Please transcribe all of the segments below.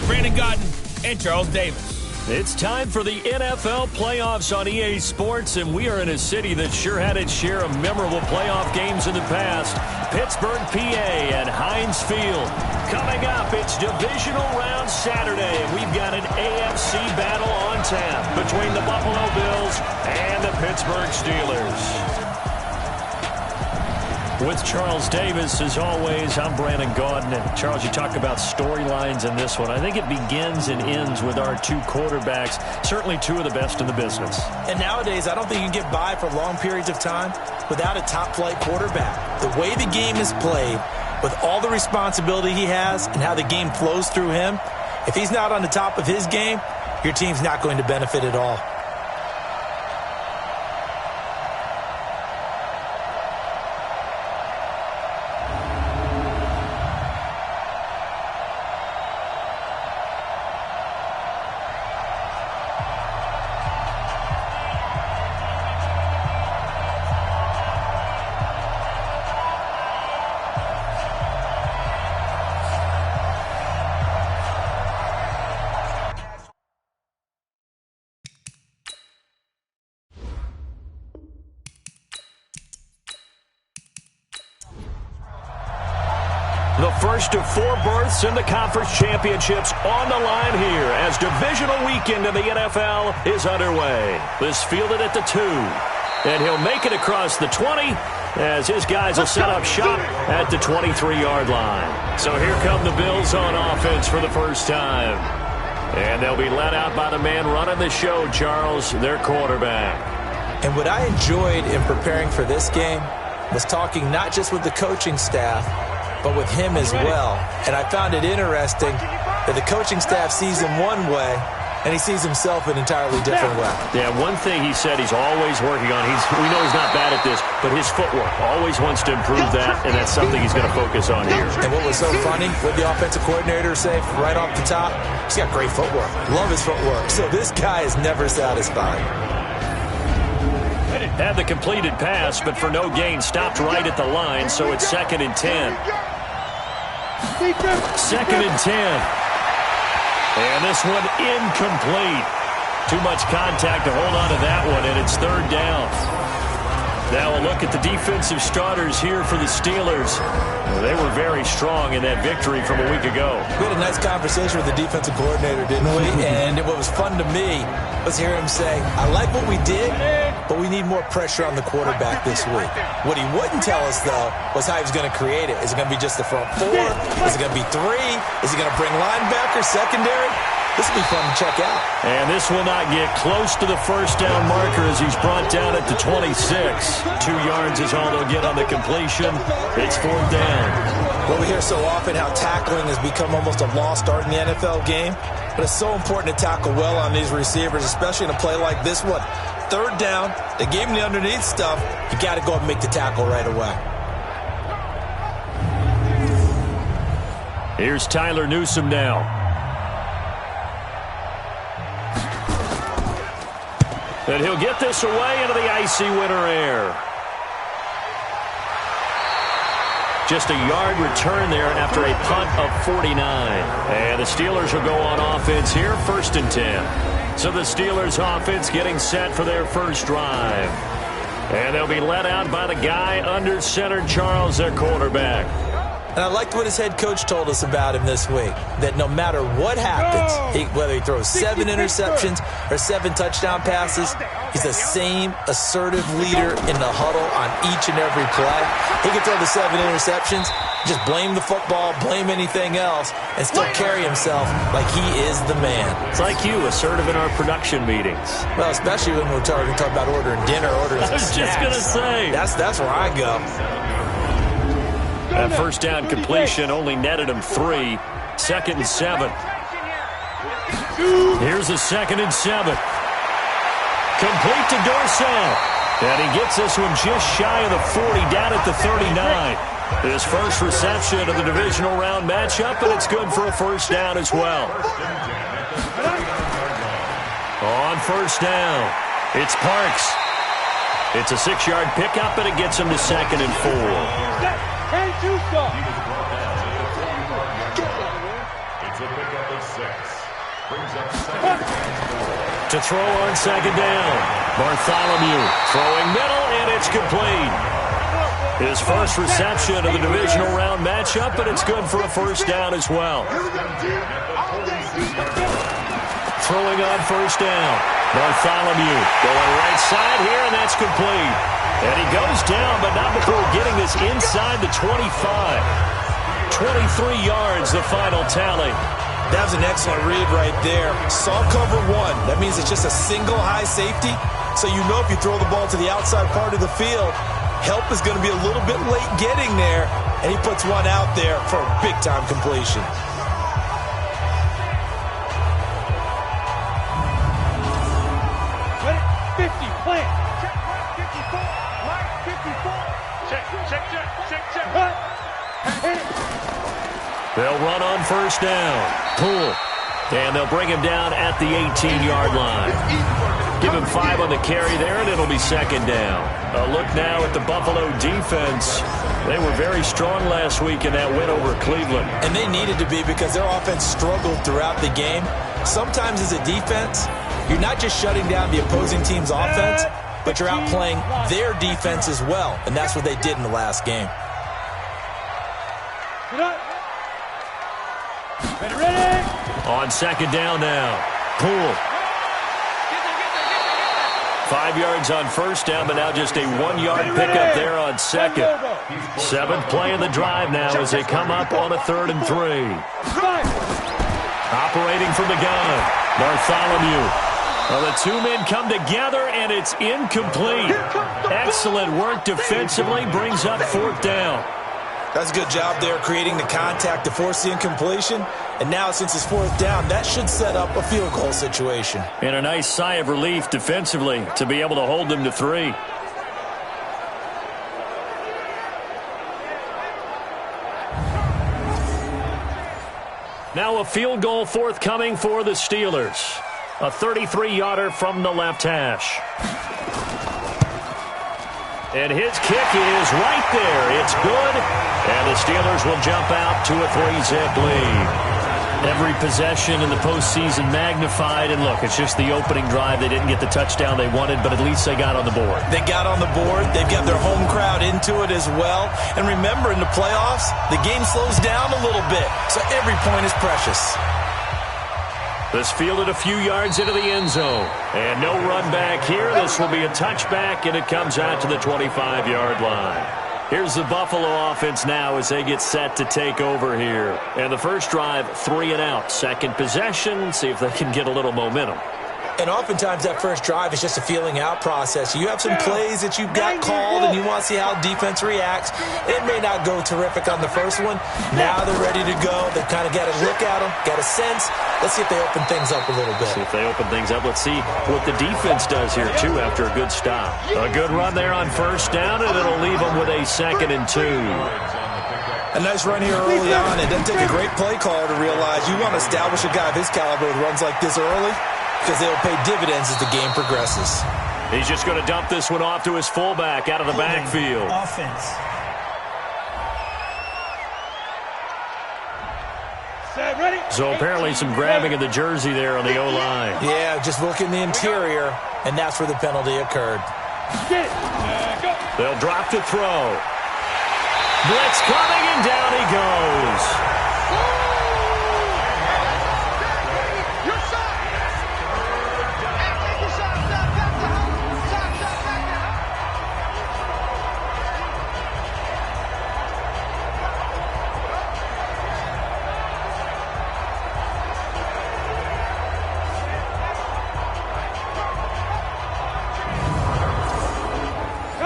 Brandon Gaudin and Charles Davis. It's time for the NFL playoffs on EA Sports, and we are in a city that sure had its share of memorable playoff games in the past. Pittsburgh, PA, and Heinz Field. Coming up, it's divisional round Saturday, and we've got an AFC battle on tap between the Buffalo Bills and the Pittsburgh Steelers. With Charles Davis, as always, I'm Brandon Gaudin. And Charles, you talk about storylines in this one. I think it begins and ends with our two quarterbacks, certainly two of the best in the business. And nowadays, I don't think you can get by for long periods of time without a top-flight quarterback. The way the game is played, with all the responsibility he has and how the game flows through him, if he's not on the top of his game, your team's not going to benefit at all. The first of four berths in the conference championships on the line here as divisional weekend in the NFL is underway. This fielded at the 2, and he'll make it across the 20 as his guys will set up shop at the 23-yard line. So here come the Bills on offense for the first time. And they'll be led out by the man running the show, Charles, their quarterback. And what I enjoyed in preparing for this game was talking not just with the coaching staff, but with him as well. And I found it interesting that the coaching staff sees him one way, and he sees himself an entirely different way. Yeah, one thing he said he's always working on, we know he's not bad at this, but his footwork, always wants to improve that, and that's something he's going to focus on here. And what was so funny, what the offensive coordinator say right off the top, he's got great footwork. Love his footwork. So this guy is never satisfied. Had the completed pass, but for no gain, stopped right at the line, so it's 2nd and 10. 2nd and 10. And this one incomplete. Too much contact to hold on to that one, and it's 3rd down. Now a look at the defensive starters here for the Steelers. They were very strong in that victory from a week ago. We had a nice conversation with the defensive coordinator, didn't we? And what was fun to me was hear him say, I like what we did, but we need more pressure on the quarterback this week. What he wouldn't tell us, though, was how he was going to create it. Is it going to be just the front 4? Is it going to be 3? Is he going to bring linebackers, secondary? This will be fun to check out. And this will not get close to the first down marker as he's brought down at the 26. 2 yards is all they'll get on the completion. It's 4th down. Well, we hear so often how tackling has become almost a lost art in the NFL game. But it's so important to tackle well on these receivers, especially in a play like this one. 3rd down, they gave him the underneath stuff. You got to go and make the tackle right away. Here's Tyler Newsome now. And he'll get this away into the icy winter air. Just a yard return there after a punt of 49. And the Steelers will go on offense here, 1st and 10. So the Steelers offense getting set for their first drive. And they'll be let out by the guy under center, Charles, their quarterback. And I liked what his head coach told us about him this week, that no matter what happens, whether he throws 7 interceptions or 7 touchdown passes, he's the same assertive leader in the huddle on each and every play. He can throw the 7 interceptions, just blame the football, blame anything else, and still carry himself like he is the man. It's like you, assertive in our production meetings. Well, especially when we're talking about ordering dinner, ordering some snacks. I was just going to say. That's where I go. That first down completion only netted him 3. 2nd and 7. Here's a 2nd and 7. Complete to Dorsett. And he gets this one just shy of the 40, down at the 39. His first reception of the divisional round matchup, and it's good for a first down as well. On first down, it's Parks. It's a 6-yard pickup, and it gets him to 2nd and 4. It's a pickup of 6. To throw on second down. Bartholomew throwing middle, and it's complete. His first reception of the divisional round matchup, but it's good for a first down as well. Throwing on first down. Bartholomew going right side here, and that's complete. And he goes down, but not before getting this inside the 25. 23 yards, the final tally. That was an excellent read right there. Saw cover one. That means it's just a single high safety. So you know if you throw the ball to the outside part of the field, help is going to be a little bit late getting there. And he puts one out there for a big-time completion. Ready? 50, plant. Check, 54. Right, 54. Check. Hit it. They'll run on first down. Poole. And they'll bring him down at the 18-yard line. Give him 5 on the carry there, and it'll be second down. A look now at the Buffalo defense. They were very strong last week in that win over Cleveland. And they needed to be because their offense struggled throughout the game. Sometimes as a defense, you're not just shutting down the opposing team's offense, but you're outplaying their defense as well. And that's what they did in the last game. Ready? On second down now. Poole. 5 yards on first down, but now just a 1-yard pickup there on second. 7th play of the drive now as they come up on a 3rd and 3. Operating from the gun, Bartholomew. Well, the two men come together, and it's incomplete. Excellent work defensively, brings up 4th down. That's a good job there creating the contact to force the incompletion. And now since it's 4th down, that should set up a field goal situation. And a nice sigh of relief defensively to be able to hold them to 3. Now a field goal forthcoming for the Steelers. A 33-yarder from the left hash. And his kick is right there. It's good. And the Steelers will jump out to a 3-zip lead. Every possession in the postseason magnified. And look, it's just the opening drive. They didn't get the touchdown they wanted, but at least they got on the board. They got on the board. They've got their home crowd into it as well. And remember, in the playoffs, the game slows down a little bit. So every point is precious. This fielded a few yards into the end zone. And no run back here. This will be a touchback, and it comes out to the 25-yard line. Here's the Buffalo offense now as they get set to take over here. And the first drive, 3 and out. Second possession, see if they can get a little momentum. And oftentimes that first drive is just a feeling out process. You have some plays that you've got called and you want to see how defense reacts. It may not go terrific on the first one. Now they're ready to go. They've kind of got to look at them, got a sense. Let's see if they open things up a little bit. See if they open things up. Let's see what the defense does here, too, after a good stop. A good run there on first down, and it'll leave them with a 2nd and 2. A nice run here early on. It doesn't take a great play caller to realize you want to establish a guy of his caliber with runs like this early, because they'll pay dividends as the game progresses. He's just going to dump this one off to his fullback out of the backfield. Offense. Set, ready? So apparently some grabbing of the jersey there on the O-line. Yeah, just look in the interior, and that's where the penalty occurred. Get it. Go. They'll drop to throw. Blitz coming, and down he goes.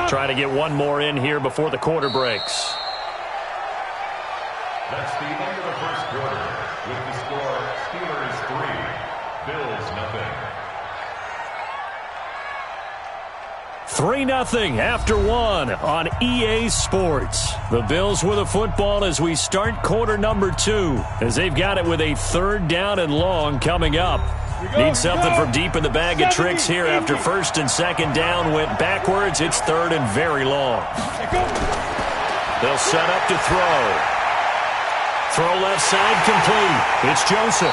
Trying to get one more in here before the quarter breaks. That's the end of the first quarter. With the score, Steelers 3, Bills nothing. 3-0 after 1 on EA Sports. The Bills with a football as we start quarter number 2, as they've got it with a 3rd down and long coming up. Need something from deep in the bag of tricks here after 1st and 2nd down went backwards. It's 3rd and very long. They'll set up to throw. Throw left side complete. It's Joseph.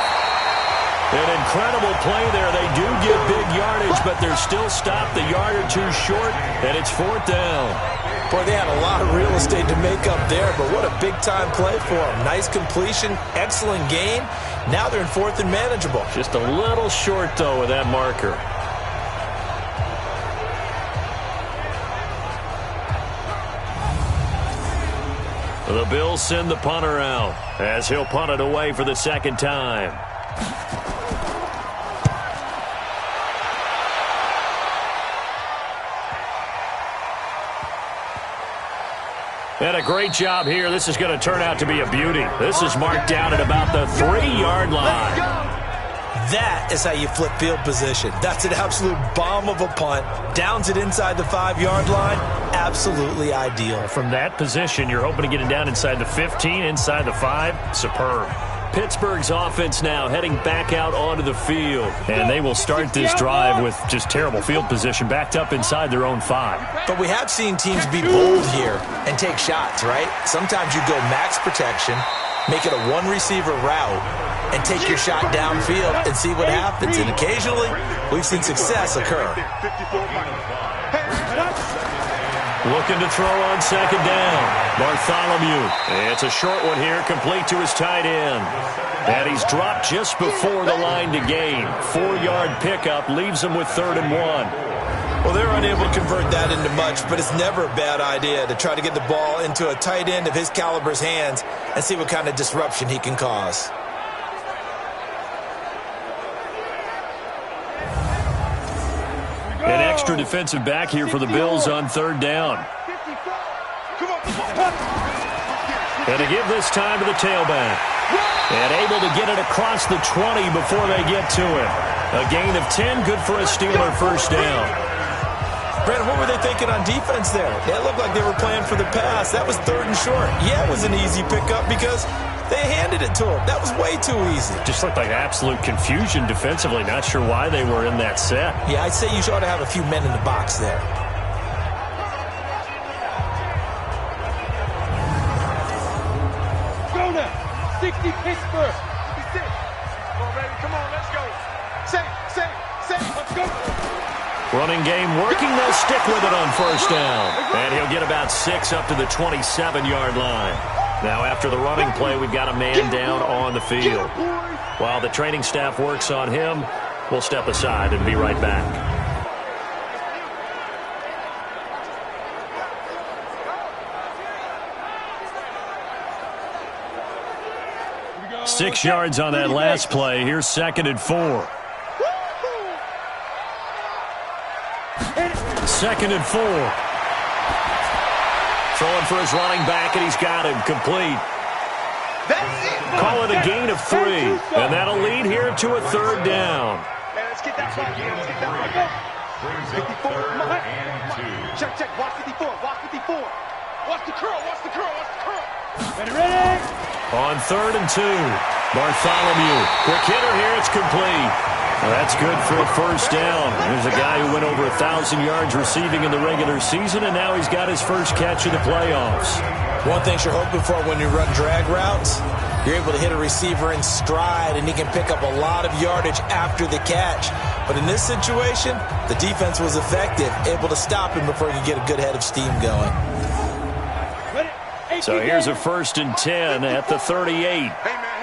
An incredible play there. They do get big yardage, but they're still stopped a yard or two short, and it's 4th down. Boy, they had a lot of real estate to make up there, but what a big-time play for them. Nice completion, excellent gain. Now they're in 4th and manageable. Just a little short, though, with that marker. The Bills send the punter out as he'll punt it away for the second time. And a great job here. This is going to turn out to be a beauty. This is marked down at about the 3-yard line. That is how you flip field position. That's an absolute bomb of a punt. Downs it inside the 5-yard line. Absolutely ideal. From that position, you're hoping to get it down inside the 15, inside the 5. Superb. Pittsburgh's offense now heading back out onto the field. And they will start this drive with just terrible field position, backed up inside their own 5. But we have seen teams be bold here and take shots, right? Sometimes you go max protection, make it a one-receiver route, and take your shot downfield and see what happens. And occasionally, we've seen success occur. Looking to throw on second down. Bartholomew. It's a short one here, complete to his tight end. And he's dropped just before the line to gain. 4-yard pickup leaves him with 3rd and 1. Well, they're unable to convert that into much, but it's never a bad idea to try to get the ball into a tight end of his caliber's hands and see what kind of disruption he can cause. An extra defensive back here for the Bills on 3rd down. And to give this time to the tailback. And able to get it across the 20 before they get to it. A gain of 10, good for a Steeler first down. Brandon, what were they thinking on defense there? It looked like they were playing for the pass. That was 3rd and short. Yeah, it was an easy pickup because they handed it to him. That was way too easy. Just looked like absolute confusion defensively. Not sure why they were in that set. Yeah, I'd say you ought to have a few men in the box there. Go now. 60 Pittsburgh. 66. Come on, baby. Come on, let's go. Say, let's go. Running game working. They'll stick with it on 1st down. And he'll get about 6 up to the 27-yard line. Now after the running play, we've got a man down on the field. While the training staff works on him, we'll step aside and be right back. Six yards on that last play. Here's 2nd and 4. 2nd and 4. Throwing for his running back, and he's got him complete. Call it a gain of 3, and that'll lead here to a 3rd down. Let's get that ball. Let's get that ball. 54. Check. Watch 54. Watch 54. Watch the curl. Ready. On 3rd and 2, Bartholomew. Quick hitter here. It's complete. Well, that's good for a first down. There's a guy who went over 1,000 yards receiving in the regular season, and now he's got his first catch in the playoffs. One thing you're hoping for when you run drag routes, you're able to hit a receiver in stride, and he can pick up a lot of yardage after the catch. But in this situation, the defense was effective, able to stop him before he could get a good head of steam going. So here's a 1st and 10 at the 38. Hey, man.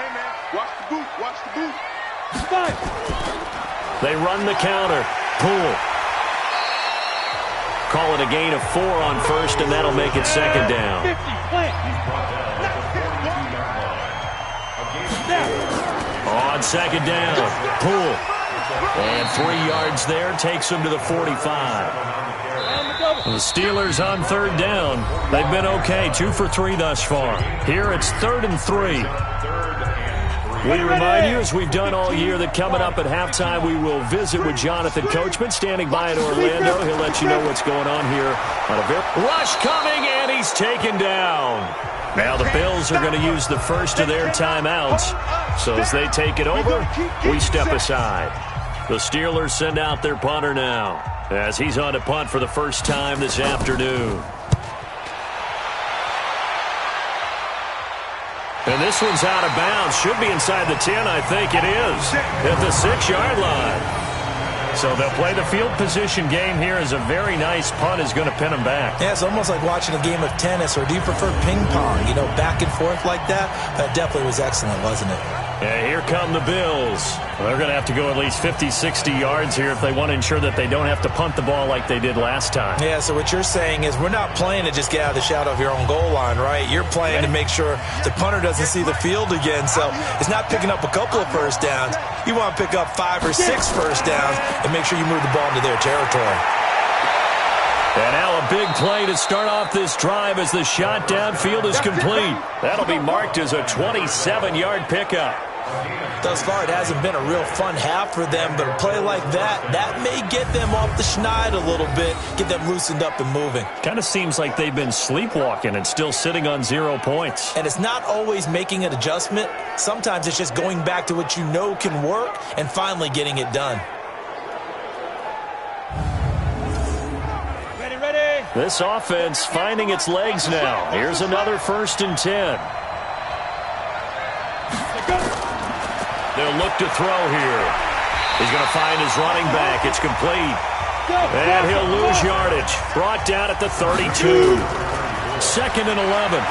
Watch the boot. They run the counter. Poole. Call it a gain of 4 on 1st, and that'll make it 2nd down. On 2nd down, Poole. And 3 yards there takes him to the 45. The Steelers on 3rd down. They've been okay, 2 for 3 thus far. Here it's 3rd and 3. We remind you, as we've done all year, that coming up at halftime, we will visit with Jonathan Coachman standing by in Orlando. He'll let you know what's going on here. On a rush coming, and he's taken down. Now the Bills are going to use the first of their timeouts. So as they take it over, we step aside. The Steelers send out their punter now, as he's on to punt for the first time this afternoon. And this one's out of bounds. Should be inside the 10, I think it is. At the 6-yard line. So they'll play the field position game here as a very nice punt is going to pin them back. Yeah, it's almost like watching a game of tennis, or do you prefer ping pong? You know, back and forth like that? That definitely was excellent, wasn't it? And here come the Bills. They're going to have to go at least 50, 60 yards here if they want to ensure that they don't have to punt the ball like they did last time. Yeah, so what you're saying is we're not playing to just get out of the shadow of your own goal line, right? You're playing to make sure the punter doesn't see the field again. So it's not picking up a couple of first downs. You want to pick up 5 or 6 first downs and make sure you move the ball into their territory. And now a big play to start off this drive as the shot downfield is complete. That'll be marked as a 27-yard pickup. Thus far, it hasn't been a real fun half for them, but a play like that may get them off the schneid a little bit, get them loosened up and moving. Kind of seems like they've been sleepwalking and still sitting on 0 points. And it's not always making an adjustment. Sometimes it's just going back to what you know can work and finally getting it done. Ready. This offense finding its legs now. Here's another 1st and 10. They'll look to throw here. He's going to find his running back. It's complete. And he'll lose yardage. Brought down at the 32. 2nd and 11.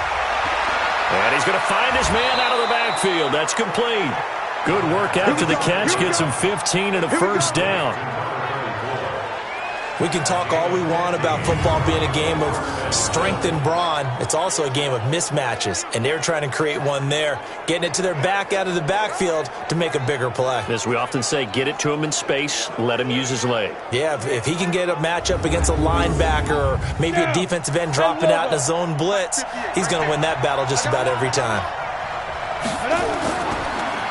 And he's going to find his man out of the backfield. That's complete. Good work after the catch. Gets him 15 and a first down. We can talk all we want about football being a game of strength and brawn. It's also a game of mismatches, and they're trying to create one there, getting it to their back out of the backfield to make a bigger play. As we often say, get it to him in space, let him use his leg. Yeah, if he can get a matchup against a linebacker or maybe a defensive end dropping out in a zone blitz, he's going to win that battle just about every time.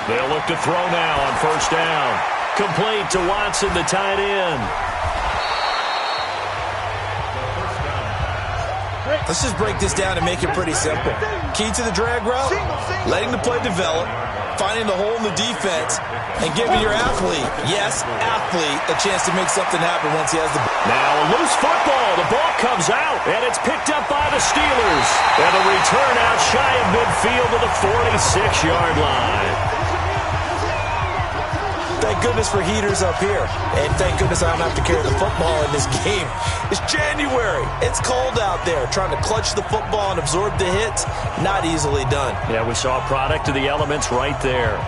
They'll look to throw now on 1st down. Complete to Watson, the tight end. Let's just break this down and make it pretty simple. Key to the drag route, letting the play develop, finding the hole in the defense, and giving your athlete, yes, athlete, a chance to make something happen once he has the ball. Now a loose football. The ball comes out, and it's picked up by the Steelers. And a return out shy of midfield to the 46-yard line. Thank goodness for heaters up here. And thank goodness I don't have to carry the football in this game. It's January. It's cold out there. Trying to clutch the football and absorb the hits, not easily done. Yeah, we saw a product of the elements right there.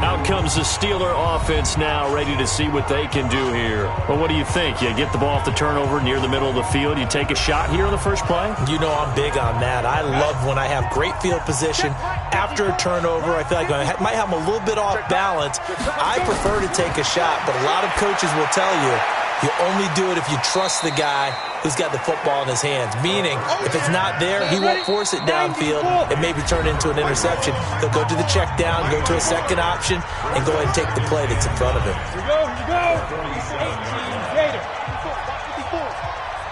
Out comes the Steeler offense now, ready to see what they can do here. Well, what do you think? You get the ball off the turnover near the middle of the field. You take a shot here on the first play? You know I'm big on that. I love when I have great field position after a turnover. I feel like I might have them a little bit off balance. I prefer to take a shot, but a lot of coaches will tell you only do it if you trust the guy who's got the football in his hands. Meaning, if it's not there, he won't force it downfield and maybe turn it into an interception. He'll go to the check down, go to a second option, and go ahead and take the play that's in front of him. Here we go. 18 Gator.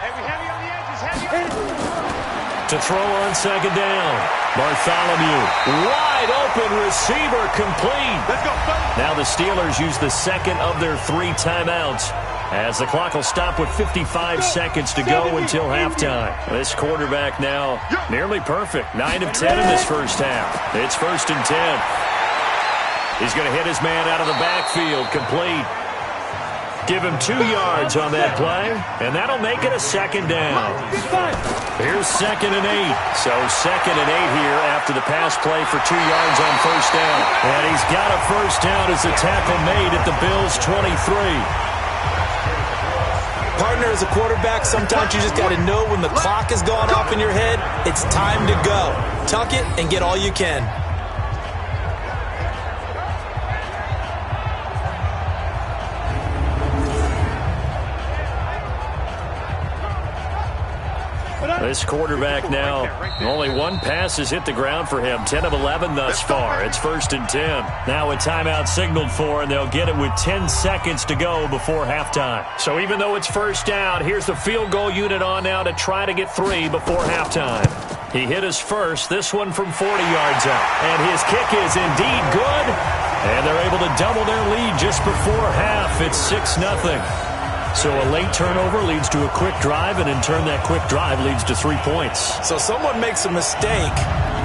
Heavy on the edges. Heavy on the edges. To throw on 2nd down. Bartholomew, wide open receiver, complete. Let's go, buddy. Now the Steelers use the 2nd of their 3 timeouts, as the clock will stop with 55 seconds to go until halftime. This quarterback now nearly perfect. 9 of 10 in this first half. It's 1st and 10. He's going to hit his man out of the backfield, complete. Give him 2 yards on that play, and that'll make it a 2nd down. Here's 2nd and 8. So 2nd and 8 here after the pass play for 2 yards on 1st down. And he's got a first down as the tackle made at the Bills' 23. Partner, as a quarterback, sometimes you just got to know when the clock has gone off in your head, it's time to go. Tuck it and get all you can. This quarterback now, only 1 pass has hit the ground for him. 10 of 11 thus far. It's 1st and 10. Now a timeout signaled for, and they'll get it with 10 seconds to go before halftime. So even though it's 1st down, here's the field goal unit on now to try to get 3 before halftime. He hit his first, this one from 40 yards out. And his kick is indeed good. And they're able to double their lead just before half. It's 6-0. So a late turnover leads to a quick drive, and in turn that quick drive leads to 3 points. So someone makes a mistake,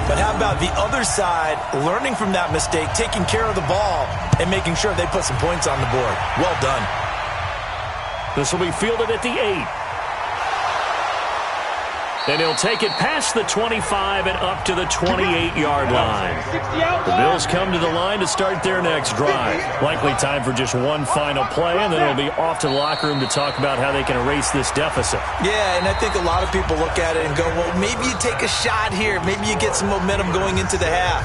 but how about the other side learning from that mistake, taking care of the ball, and making sure they put some points on the board? Well done. This will be fielded at the 8. And he'll take it past the 25 and up to the 28-yard line. The Bills come to the line to start their next drive. Likely time for just one final play, and then it'll be off to the locker room to talk about how they can erase this deficit. Yeah, and I think a lot of people look at it and go, well, maybe you take a shot here. Maybe you get some momentum going into the half.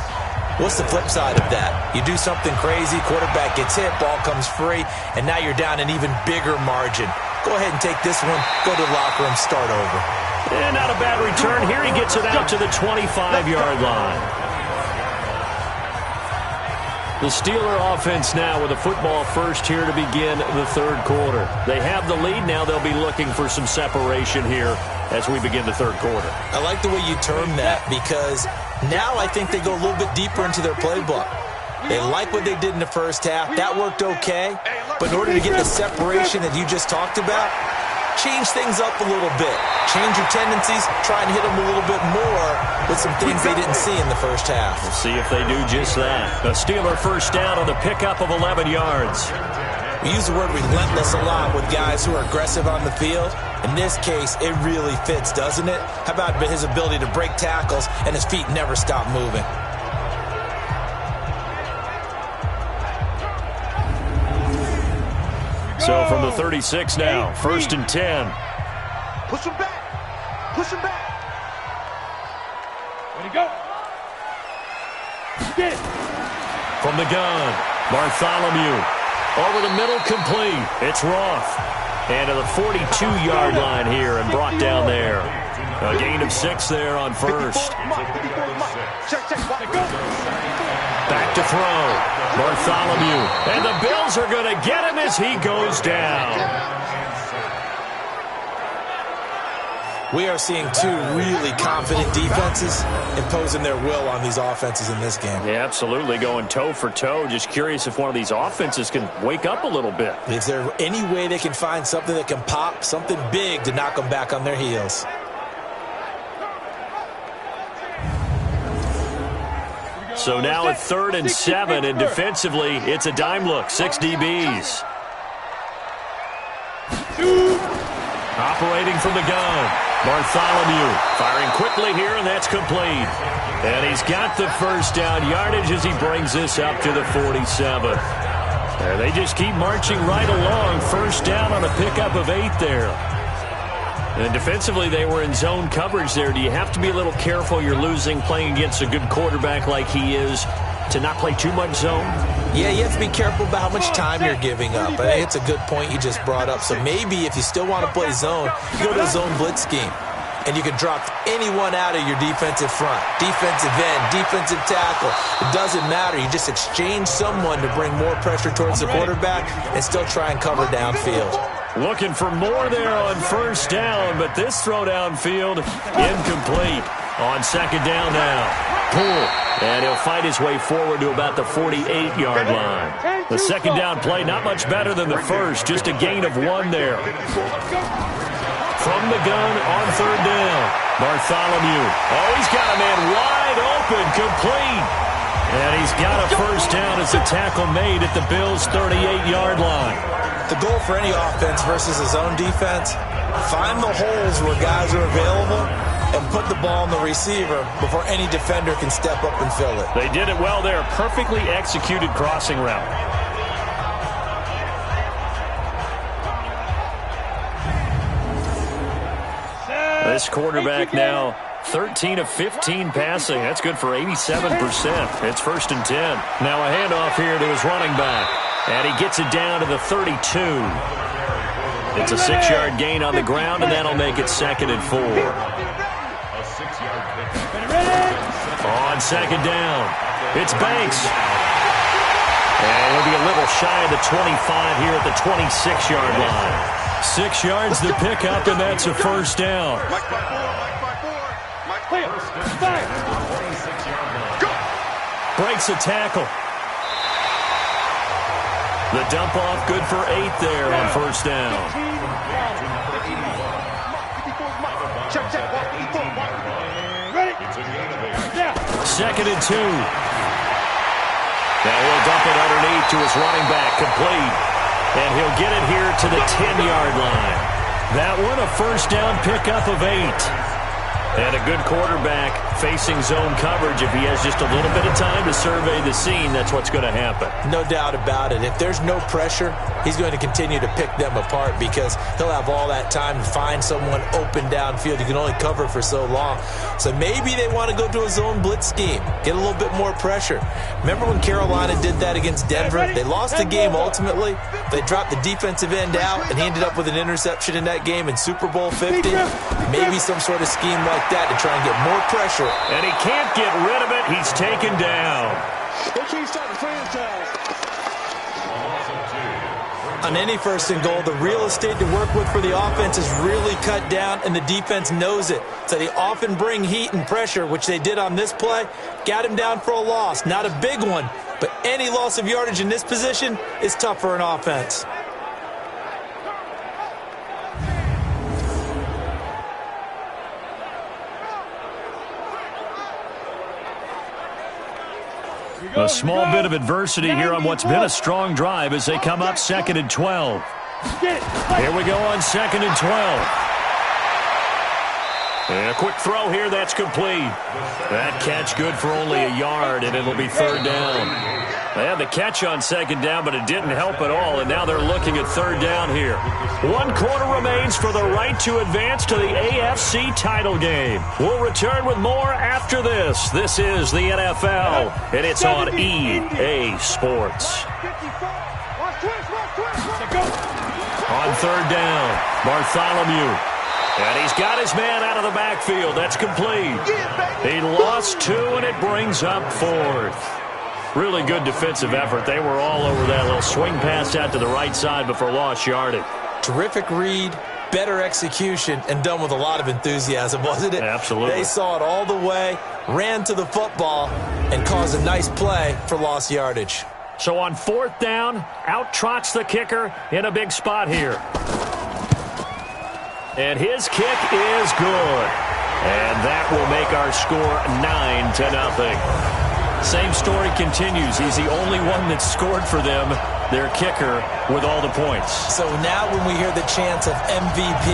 What's the flip side of that? You do something crazy, quarterback gets hit, ball comes free, and now you're down an even bigger margin. Go ahead and take this one, go to the locker room, start over. And not a bad return. Here he gets it out to the 25-yard line. The Steeler offense now with a football first here to begin the third quarter. They have the lead. Now they'll be looking for some separation here as we begin the third quarter. I like the way you term that because now I think they go a little bit deeper into their playbook. They like what they did in the first half. That worked okay. But in order to get the separation that you just talked about, change things up a little bit. Change your tendencies. Try and hit them a little bit more with some things they didn't see in the first half. We'll see if they do just that. A Steeler first down on the pickup of 11 yards. We use the word relentless a lot with guys who are aggressive on the field. In this case, it really fits, doesn't it? How about his ability to break tackles and his feet never stop moving? So from the 36 now, 1st and 10. Push him back. Push him back. Ready to go. Get it. From the gun, Bartholomew. Over the middle, complete. It's Roth. And to the 42-yard line here and brought down there. A gain of 6 there on first. Back to throw. Bartholomew. And the Bills are going to get him as he goes down. We are seeing two really confident defenses imposing their will on these offenses in this game. Yeah, absolutely. Going toe for toe. Just curious if one of these offenses can wake up a little bit. Is there any way they can find something that can pop, something big to knock them back on their heels? So now at 3rd and 7, and defensively, it's a dime look. 6 DBs. Operating from the gun. Bartholomew firing quickly here, and that's complete. And he's got the first down yardage as he brings this up to the 47. And they just keep marching right along. First down on a pickup of 8 there. And defensively, they were in zone coverage there. Do you have to be a little careful? You're losing, playing against a good quarterback like he is, to not play too much zone? Yeah, you have to be careful about how much time you're giving up. I think it's a good point you just brought up. So maybe if you still want to play zone, you go to a zone blitz scheme. And you can drop anyone out of your defensive front. Defensive end, defensive tackle. It doesn't matter. You just exchange someone to bring more pressure towards the quarterback and still try and cover downfield. Looking for more there on first down, but this throw downfield incomplete. On 2nd down now. Poole. And he'll fight his way forward to about the 48-yard line. The 2nd down play, not much better than the first. Just a gain of 1 there. From the gun on 3rd down. Bartholomew. Oh, he's got a man wide open, complete. And he's got a first down as a tackle made at the Bills' 38-yard line. The goal for any offense versus his own defense, find the holes where guys are available and put the ball on the receiver before any defender can step up and fill it. They did it well there. Perfectly executed crossing route. This quarterback now 13 of 15 passing. That's good for 87%. It's 1st and 10. Now a handoff here to his running back. And he gets it down to the 32. It's a 6-yard gain on the ground, and that'll make it 2nd and 4. On 2nd down, it's Banks. And he'll be a little shy of the 25 here at the 26-yard line. 6 yards to pick up, and that's a first down. Breaks a tackle. The dump off good for 8 there on first down. Second and 2. Now he'll dump it underneath to his running back, complete. And he'll get it here to the 10-yard line. That one a first down pickup of 8. And a good quarterback facing zone coverage. If he has just a little bit of time to survey the scene, that's what's going to happen. No doubt about it. If there's no pressure, he's going to continue to pick them apart because he'll have all that time to find someone open downfield. You can only cover for so long. So maybe they want to go to a zone blitz scheme, get a little bit more pressure. Remember when Carolina did that against Denver? They lost the game ultimately. They dropped the defensive end out, and he ended up with an interception in that game in Super Bowl 50. Maybe some sort of scheme like that to try and get more pressure. And he can't get rid of it. He's taken down. On any first and goal, the real estate to work with for the offense is really cut down, and the defense knows it. So they often bring heat and pressure, which they did on this play. Got him down for a loss. Not a big one, but any loss of yardage in this position is tough for an offense. A small bit of adversity here on what's been a strong drive as they come up 2nd and 12. Here we go on 2nd and 12. And a quick throw here, that's complete. That catch good for only a yard, and it'll be 3rd down. They had the catch on 2nd down, but it didn't help at all, and now they're looking at 3rd down here. 1 quarter remains for the right to advance to the AFC title game. We'll return with more after this. This is the NFL, and it's on EA Sports. On 3rd down, Bartholomew. And he's got his man out of the backfield. That's complete. He lost 2, and it brings up 4th. Really good defensive effort. They were all over that little swing pass out to the right side before lost yardage. Terrific read, better execution, and done with a lot of enthusiasm, wasn't it? Absolutely. They saw it all the way, ran to the football, and caused a nice play for lost yardage. So on 4th down, out trots the kicker in a big spot here. And his kick is good. And that will make our score 9-0. Same story continues. He's the only one that scored for them, their kicker, with all the points. So now when we hear the chants of MVP,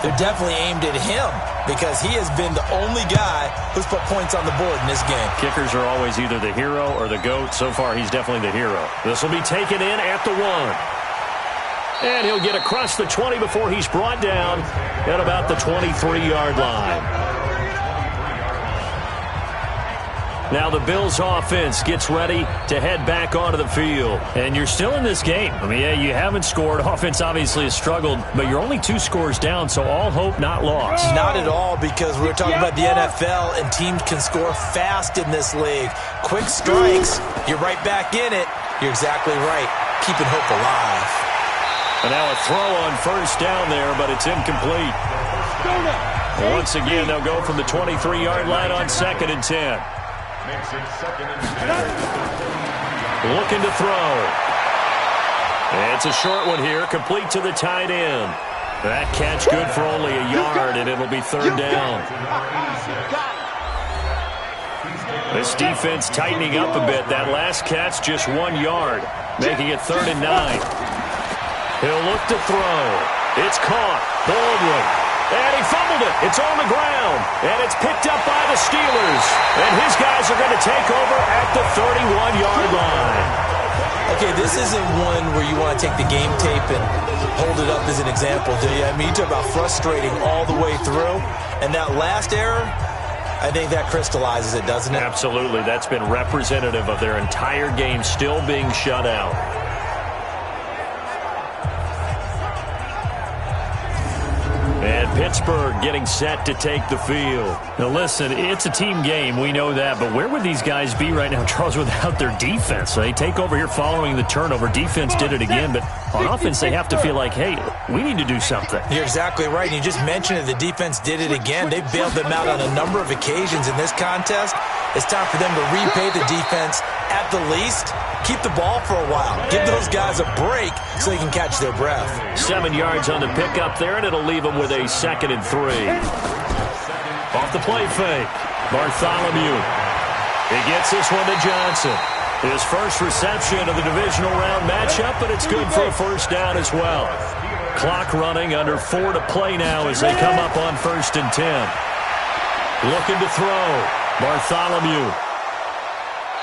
they're definitely aimed at him because he has been the only guy who's put points on the board in this game. Kickers are always either the hero or the GOAT. So far, he's definitely the hero. This will be taken in at the 1. And he'll get across the 20 before he's brought down at about the 23-yard line. Now the Bills offense gets ready to head back onto the field. And you're still in this game. I mean, yeah, you haven't scored. Offense obviously has struggled, but you're only 2 scores down, so all hope not lost. Not at all, because we're talking about the NFL, and teams can score fast in this league. Quick strikes, you're right back in it. You're exactly right. Keeping hope alive. And now a throw on 1st down there, but it's incomplete. Once again, they'll go from the 23-yard line on 2nd and 10. Looking to throw. It's a short one here, complete to the tight end. That catch good for only a yard, and it'll be 3rd down. This defense tightening up a bit. That last catch just 1 yard, making it 3rd and 9. He'll look to throw. It's caught. Baldwin. And he fumbled it. It's on the ground. And it's picked up by the Steelers. And his guys are going to take over at the 31-yard line. Okay, this isn't one where you want to take the game tape and hold it up as an example, do you? I mean, you talk about frustrating all the way through. And that last error, I think that crystallizes it, doesn't it? Absolutely. That's been representative of their entire game still being shut out. And Pittsburgh getting set to take the field. Now listen, it's a team game, we know that, but where would these guys be right now, Charles, without their defense? They take over here following the turnover. Defense did it again, but on offense they have to feel like, hey, we need to do something. You're exactly right. You just mentioned it. The defense did it again. They bailed them out on a number of occasions in this contest. It's time for them to repay the defense at the least keep the ball for a while. Give those guys a break so they can catch their breath. 7 yards on the pickup there, and it'll leave them with a 2nd and 3. Off the play fake, Bartholomew. He gets this one to Johnson. His first reception of the divisional round matchup, but it's good for a first down as well. Clock running, under 4 to play now as they come up on 1st and 10. Looking to throw, Bartholomew.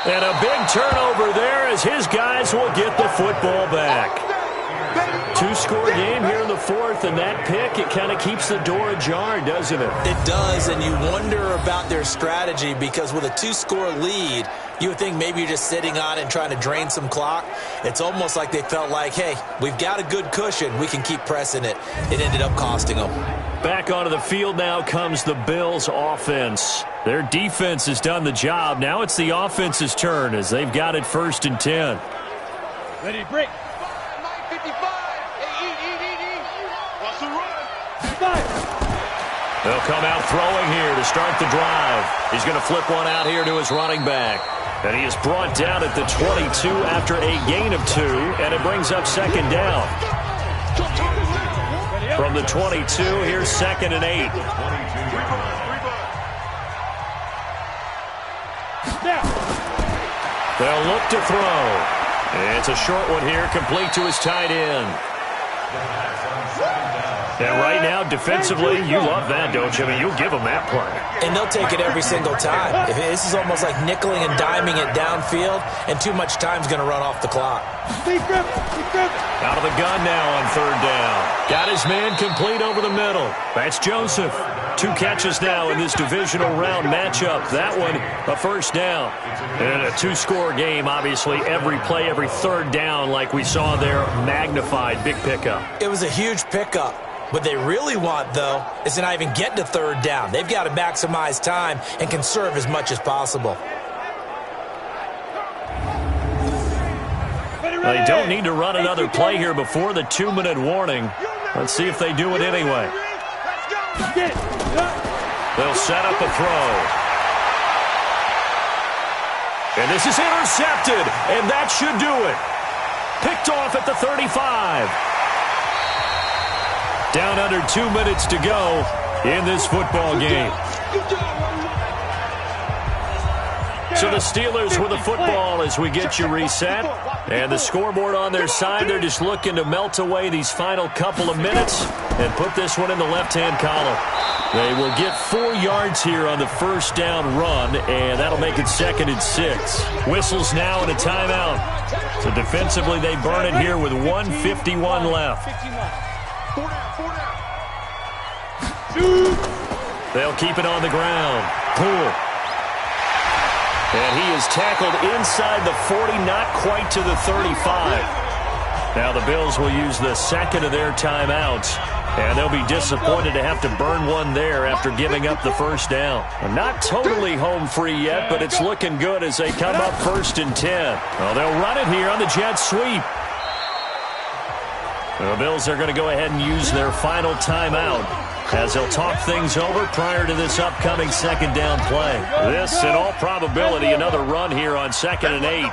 And a big turnover there as his guys will get the football back. 2-score game here in the 4th, and that pick, it kind of keeps the door ajar, doesn't it? It does, and you wonder about their strategy because with a 2-score lead, you would think maybe you're just sitting on it and trying to drain some clock. It's almost like they felt like, hey, we've got a good cushion. We can keep pressing it. It ended up costing them. Back onto the field now comes the Bills' offense. Their defense has done the job. Now it's the offense's turn as they've got it 1st and 10. Ready to break. 9:55. What's the run? They'll come out throwing here to start the drive. He's going to flip one out here to his running back. And he is brought down at the 22 after a gain of 2, and it brings up 2nd down. From the 22, here's 2nd and 8. They'll look to throw. It's a short one here, complete to his tight end. And right now, defensively, you love that, don't you? I mean, you'll give them that play. And they'll take it every single time. This is almost like nickeling and diming it downfield, and too much time's going to run off the clock. Out of the gun now on 3rd down. Got his man complete over the middle. That's Joseph. 2 catches now in this divisional round matchup. That one, a first down. And a 2-score game, obviously, every play, every 3rd down, like we saw there, magnified. Big pickup. It was a huge pickup. What they really want, though, is to not even get to 3rd down. They've got to maximize time and conserve as much as possible. They don't need to run another play here before the 2-minute warning. Let's see if they do it anyway. They'll set up a throw. And this is intercepted, and that should do it. Picked off at the 35. Down under 2 minutes to go in this football game. So the Steelers with the football as we get you reset. And the scoreboard on their side, they're just looking to melt away these final couple of minutes and put this one in the left-hand column. They will get 4 yards here on the first down run, and that'll make it 2nd and 6. Whistles now and a timeout. So defensively, they burn it here with 1:51 left. They'll keep it on the ground. Poole. And he is tackled inside the 40, not quite to the 35. Now the Bills will use the 2nd of their timeouts, and they'll be disappointed to have to burn one there after giving up the first down. Not totally home free yet, but it's looking good as they come up 1st and 10. Well, they'll run it here on the jet sweep. The Bills are going to go ahead and use their final timeout as they'll talk things over prior to this upcoming 2nd down play. This, in all probability, another run here on 2nd and 8.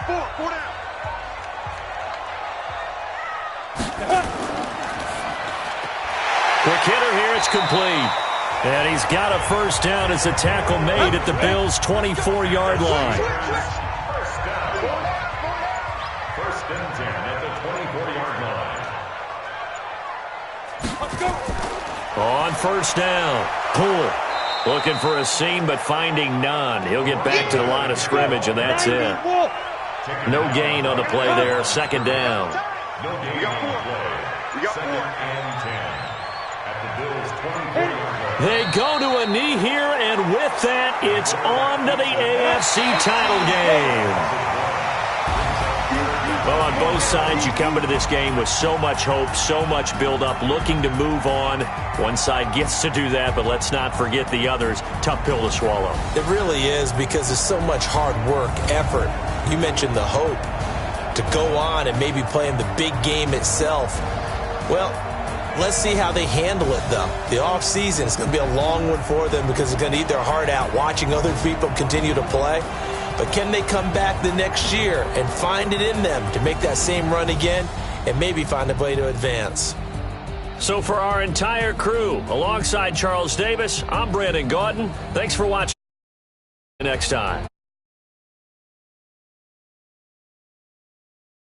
Quick hitter here, it's complete. And he's got a first down as the tackle made at the Bills' 24-yard line. First and 10 at the 24-yard line. On first down, Poole looking for a seam but finding none. He'll get back to the line of scrimmage, and that's it. No gain on the play there, 2nd down. No gain on the play. 2nd and 10 at the Bills' 24-yard line. They go to a knee here, and with that, it's on to the AFC title game. Well, on both sides, you come into this game with so much hope, so much build-up, looking to move on. One side gets to do that, but let's not forget the others. Tough pill to swallow. It really is because there's so much hard work, effort. You mentioned the hope to go on and maybe play in the big game itself. Well, let's see how they handle it, though. The offseason is going to be a long one for them because they're going to eat their heart out watching other people continue to play. But can they come back the next year and find it in them to make that same run again and maybe find a way to advance? So for our entire crew, alongside Charles Davis, I'm Brandon Gaudin. Thanks for watching. Next time.